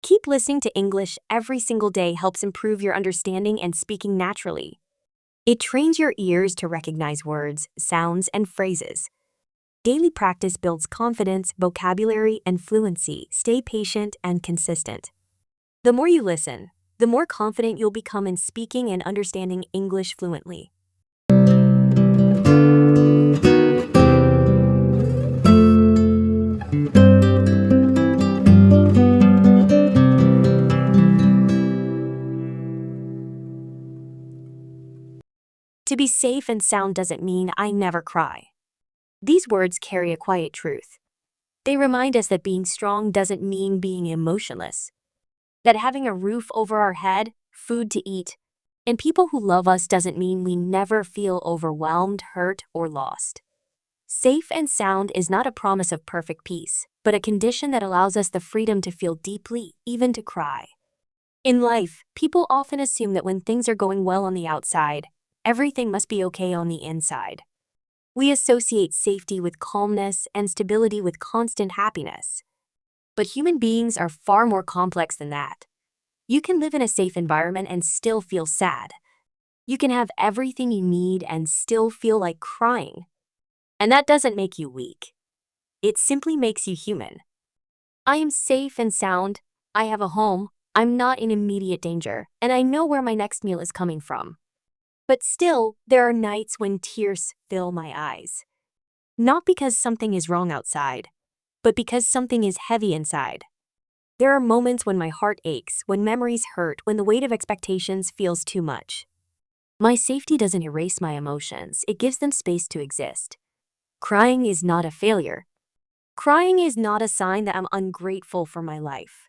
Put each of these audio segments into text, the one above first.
Keep listening to English every single day helps improve your understanding and speaking naturally. It trains your ears to recognize words, sounds, and phrases. Daily practice builds confidence, vocabulary, and fluency. Stay patient and consistent. The more you listen, the more confident you'll become in speaking and understanding English fluently. To be safe and sound doesn't mean I never cry. These words carry a quiet truth. They remind us that being strong doesn't mean being emotionless. That having a roof over our head, food to eat, and people who love us doesn't mean we never feel overwhelmed, hurt, or lost. Safe and sound is not a promise of perfect peace, but a condition that allows us the freedom to feel deeply, even to cry. In life, people often assume that when things are going well on the outside, everything must be okay on the inside. We associate safety with calmness and stability with constant happiness. But human beings are far more complex than that. You can live in a safe environment and still feel sad. You can have everything you need and still feel like crying. And that doesn't make you weak. It simply makes you human. I am safe and sound. I have a home. I'm not in immediate danger, and I know where my next meal is coming from. But still, there are nights when tears fill my eyes. Not because something is wrong outside, but because something is heavy inside. There are moments when my heart aches, when memories hurt, when the weight of expectations feels too much. My safety doesn't erase my emotions, it gives them space to exist. Crying is not a failure. Crying is not a sign that I'm ungrateful for my life.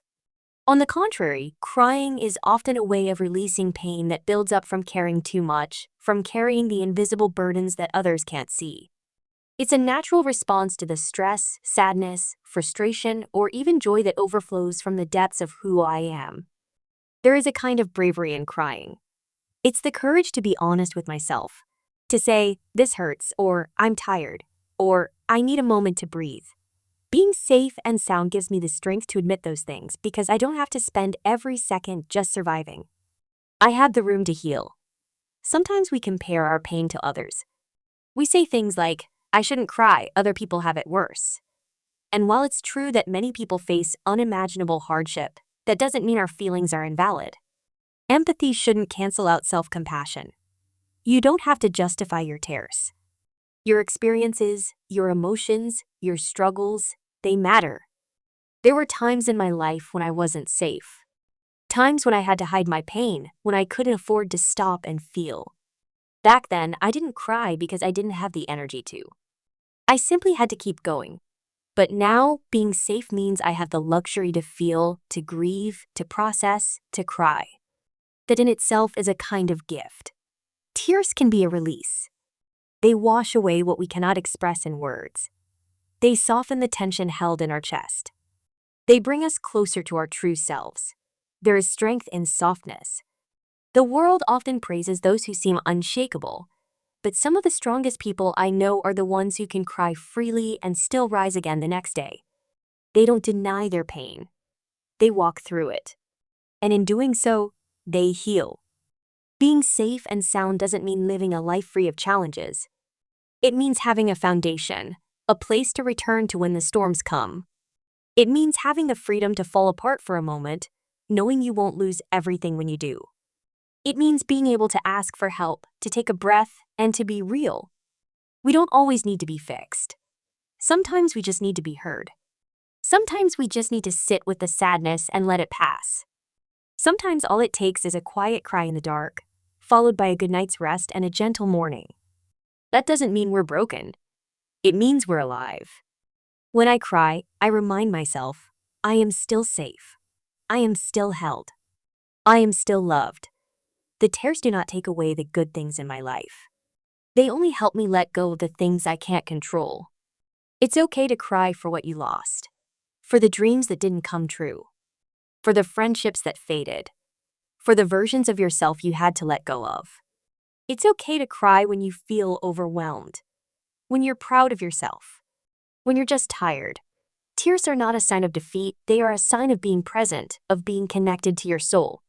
On the contrary, crying is often a way of releasing pain that builds up from caring too much, from carrying the invisible burdens that others can't see. It's a natural response to the stress, sadness, frustration, or even joy that overflows from the depths of who I am. There is a kind of bravery in crying. It's the courage to be honest with myself, to say, this hurts, or I'm tired, or I need a moment to breathe. Being safe and sound gives me the strength to admit those things because I don't have to spend every second just surviving. I have the room to heal. Sometimes we compare our pain to others. We say things like, I shouldn't cry, other people have it worse. And while it's true that many people face unimaginable hardship, that doesn't mean our feelings are invalid. Empathy shouldn't cancel out self-compassion. You don't have to justify your tears. Your experiences, your emotions, your struggles, they matter. There were times in my life when I wasn't safe. Times when I had to hide my pain, when I couldn't afford to stop and feel. Back then, I didn't cry because I didn't have the energy to. I simply had to keep going. But now, being safe means I have the luxury to feel, to grieve, to process, to cry. That in itself is a kind of gift. Tears can be a release. They wash away what we cannot express in words. They soften the tension held in our chest. They bring us closer to our true selves. There is strength in softness. The world often praises those who seem unshakable, but some of the strongest people I know are the ones who can cry freely and still rise again the next day. They don't deny their pain. They walk through it. And in doing so, they heal. Being safe and sound doesn't mean living a life free of challenges. It means having a foundation, a place to return to when the storms come. It means having the freedom to fall apart for a moment, knowing you won't lose everything when you do. It means being able to ask for help, to take a breath, and to be real. We don't always need to be fixed. Sometimes we just need to be heard. Sometimes we just need to sit with the sadness and let it pass. Sometimes all it takes is a quiet cry in the dark, followed by a good night's rest and a gentle morning. That doesn't mean we're broken. It means we're alive. When I cry, I remind myself, I am still safe. I am still held. I am still loved. The tears do not take away the good things in my life. They only help me let go of the things I can't control. It's okay to cry for what you lost, for the dreams that didn't come true, for the friendships that faded, for the versions of yourself you had to let go of. It's okay to cry when you feel overwhelmed, when you're proud of yourself, when you're just tired. Tears are not a sign of defeat, they are a sign of being present, of being connected to your soul.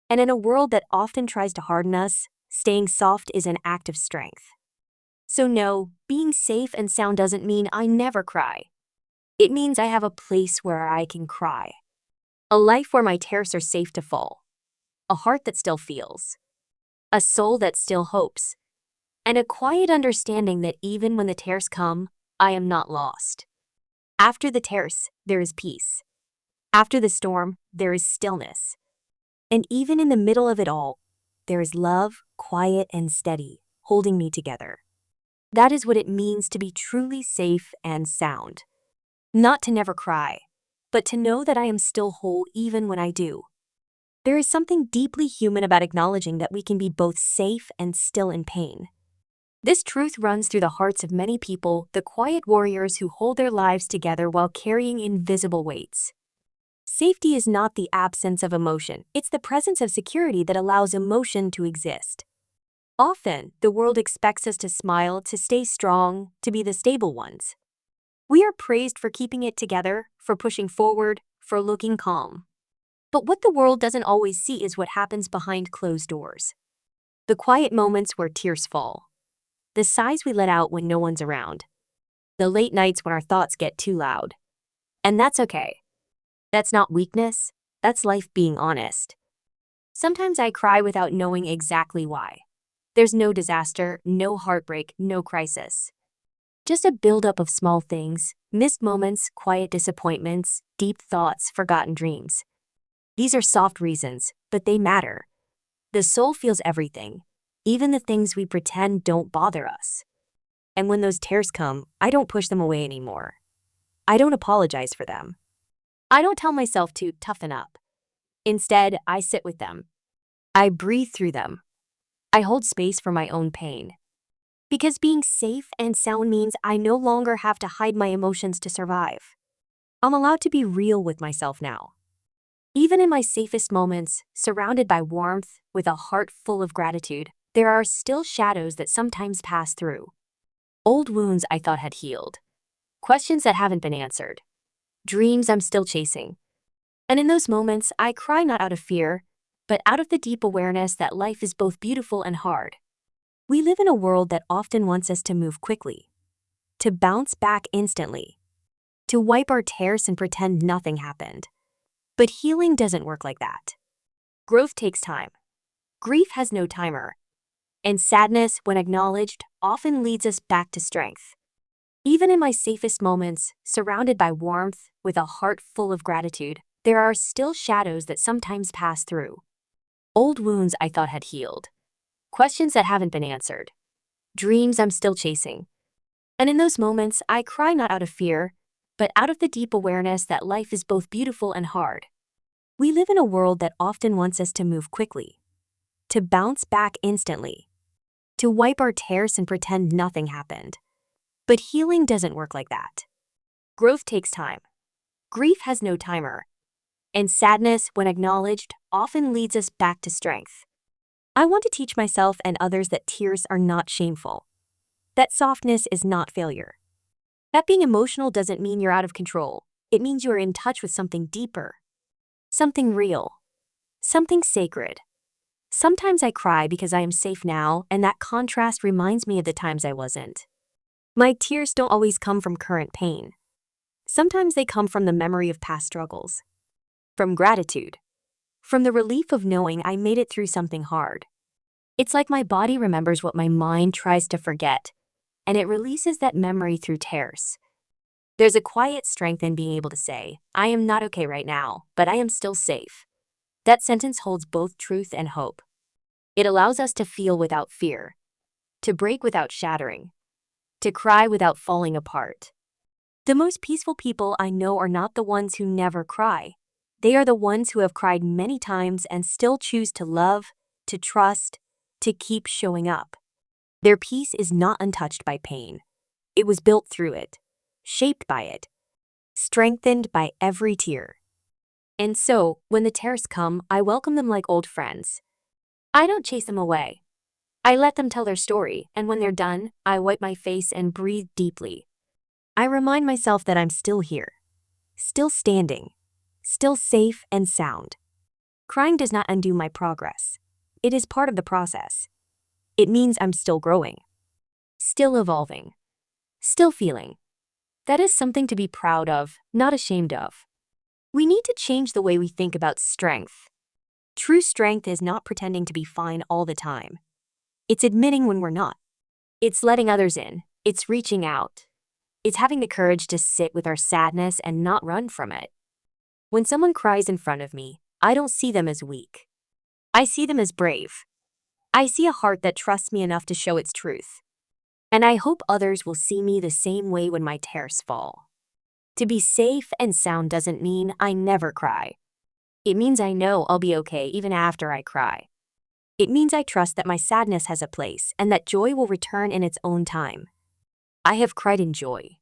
And in a world that often tries to harden us, staying soft is an act of strength. So no, being safe and sound doesn't mean I never cry. It means I have a place where I can cry. A life where my tears are safe to fall. A heart that still feels. A soul that still hopes. And a quiet understanding that even when the tears come, I am not lost. After the tears, there is peace. After the storm, there is stillness. And even in the middle of it all, there is love, quiet and steady, holding me together. That is what it means to be truly safe and sound. Not to never cry, but to know that I am still whole even when I do. There is something deeply human about acknowledging that we can be both safe and still in pain. This truth runs through the hearts of many people, the quiet warriors who hold their lives together while carrying invisible weights. Safety is not the absence of emotion, it's the presence of security that allows emotion to exist. Often, the world expects us to smile, to stay strong, to be the stable ones. We are praised for keeping it together, for pushing forward, for looking calm. But what the world doesn't always see is what happens behind closed doors. The quiet moments where tears fall. The sighs we let out when no one's around. The late nights when our thoughts get too loud. And that's okay. That's not weakness, that's life being honest. Sometimes I cry without knowing exactly why. There's no disaster, no heartbreak, no crisis. Just a buildup of small things, missed moments, quiet disappointments, deep thoughts, forgotten dreams. These are soft reasons, but they matter. The soul feels everything, even the things we pretend don't bother us. And when those tears come, I don't push them away anymore. I don't apologize for them. I don't tell myself to toughen up. Instead, I sit with them. I breathe through them. I hold space for my own pain. Because being safe and sound means I no longer have to hide my emotions to survive. I'm allowed to be real with myself now. Even in my safest moments, surrounded by warmth, with a heart full of gratitude, there are still shadows that sometimes pass through. Old wounds I thought had healed. Questions that haven't been answered. Dreams I'm still chasing. And in those moments, I cry not out of fear, but out of the deep awareness that life is both beautiful and hard. We live in a world that often wants us to move quickly, to bounce back instantly, to wipe our tears and pretend nothing happened. But healing doesn't work like that. Growth takes time. Grief has no timer. And sadness, when acknowledged, often leads us back to strength. Even in my safest moments, surrounded by warmth, with a heart full of gratitude, there are still shadows that sometimes pass through. Old wounds I thought had healed. Questions that haven't been answered. Dreams I'm still chasing. And in those moments, I cry not out of fear, but out of the deep awareness that life is both beautiful and hard. We live in a world that often wants us to move quickly, to bounce back instantly, to wipe our tears and pretend nothing happened. But healing doesn't work like that. Growth takes time. Grief has no timer. And sadness, when acknowledged, often leads us back to strength. I want to teach myself and others that tears are not shameful. That softness is not failure. That being emotional doesn't mean you're out of control. It means you are in touch with something deeper. Something real. Something sacred. Sometimes I cry because I am safe now, and that contrast reminds me of the times I wasn't. My tears don't always come from current pain. Sometimes they come from the memory of past struggles. From gratitude. From the relief of knowing I made it through something hard. It's like my body remembers what my mind tries to forget, and it releases that memory through tears. There's a quiet strength in being able to say, I am not okay right now, but I am still safe. That sentence holds both truth and hope. It allows us to feel without fear, to break without shattering, to cry without falling apart. The most peaceful people I know are not the ones who never cry. They are the ones who have cried many times and still choose to love, to trust, to keep showing up. Their peace is not untouched by pain. It was built through it, shaped by it, strengthened by every tear. And so, when the tears come, I welcome them like old friends. I don't chase them away. I let them tell their story, and when they're done, I wipe my face and breathe deeply. I remind myself that I'm still here, still standing, still safe and sound. Crying does not undo my progress. It is part of the process. It means I'm still growing, still evolving, still feeling. That is something to be proud of, not ashamed of. We need to change the way we think about strength. True strength is not pretending to be fine all the time. It's admitting when we're not. It's letting others in. It's reaching out. It's having the courage to sit with our sadness and not run from it. When someone cries in front of me, I don't see them as weak. I see them as brave. I see a heart that trusts me enough to show its truth. And I hope others will see me the same way when my tears fall. To be safe and sound doesn't mean I never cry. It means I know I'll be okay even after I cry. It means I trust that my sadness has a place and that joy will return in its own time. I have cried in joy.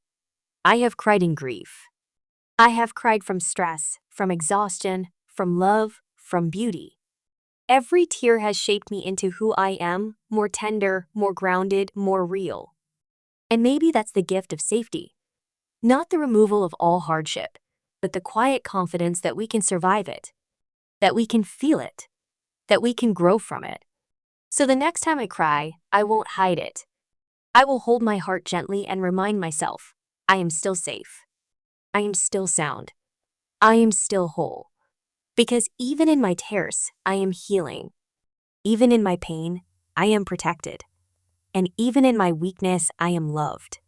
I have cried in grief. I have cried from stress, from exhaustion, from love, from beauty. Every tear has shaped me into who I am, more tender, more grounded, more real. And maybe that's the gift of safety. Not the removal of all hardship, but the quiet confidence that we can survive it, that we can feel it, that we can grow from it. So the next time I cry, I won't hide it. I will hold my heart gently and remind myself, I am still safe. I am still sound. I am still whole. Because even in my tears, I am healing. Even in my pain, I am protected. And even in my weakness, I am loved.